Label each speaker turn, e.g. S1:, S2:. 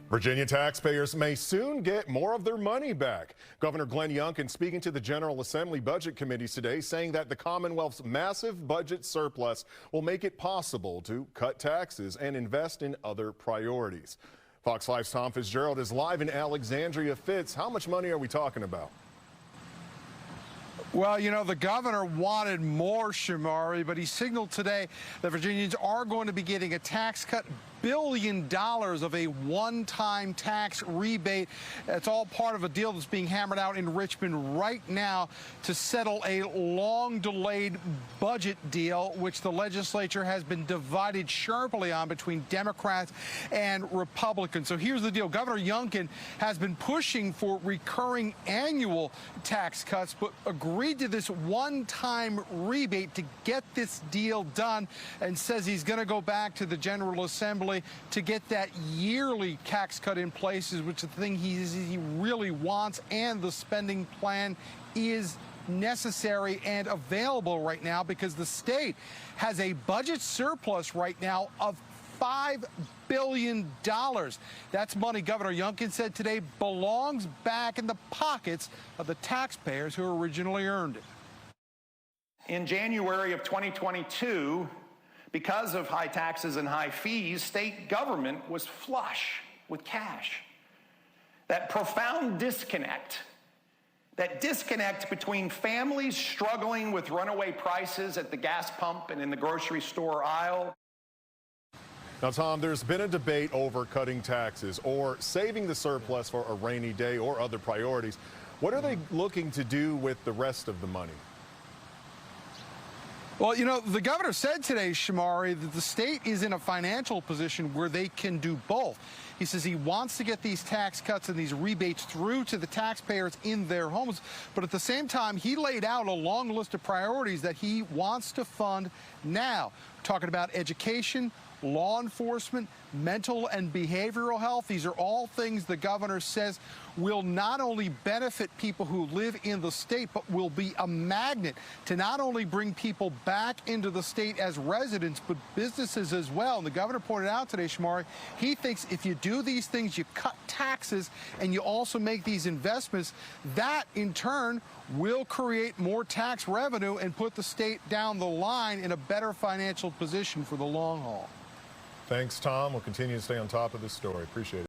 S1: Virginia taxpayers may soon get more of their money back. Governor Glenn Youngkin speaking to the General Assembly Budget Committees today, saying that the Commonwealth's massive budget surplus will make it possible to cut taxes and invest in other priorities. Fox 5's Tom Fitzgerald is live in Alexandria. Fitz, how much money are we talking about?
S2: Well, you know, the governor wanted more, Shamari, but he signaled today that Virginians are going to be getting a tax cut, $1 billion of a one-time tax rebate. It's all part of a deal that's being hammered out in Richmond right now to settle a long-delayed budget deal, which the legislature has been divided sharply on between Democrats and Republicans. So here's the deal. Governor Youngkin has been pushing for recurring annual tax cuts, but agreed to this one-time rebate to get this deal done, and says he's going to go back to the General Assembly to get that yearly tax cut in place, which is the thing he really wants, and the spending plan is necessary and available right now because the state has a budget surplus right now of $5 billion. That's money, Governor Youngkin said today, belongs back in the pockets of the taxpayers who originally earned it.
S3: In January of 2022, because of high taxes and high fees, state government was flush with cash. That profound disconnect, between families struggling with runaway prices at the gas pump and in the grocery store aisle.
S1: Now, Tom, there's been a debate over cutting taxes or saving the surplus for a rainy day or other priorities. What are they looking to do with the rest of the money?
S2: Well, you know, the governor said today, Shamari, that the state is in a financial position where they can do both. He says he wants to get these tax cuts and these rebates through to the taxpayers in their homes. But at the same time, he laid out a long list of priorities that he wants to fund now. We're talking about education, law enforcement, mental and behavioral health. These are all things the governor says will not only benefit people who live in the state, but will be a magnet to not only bring people back into the state as residents, but businesses as well. And the governor pointed out today, Shamari, he thinks if you do these things, you cut taxes and you also make these investments, that in turn will create more tax revenue and put the state down the line in a better financial position for the long haul.
S1: Thanks, Tom. We'll continue to stay on top of this story. Appreciate it.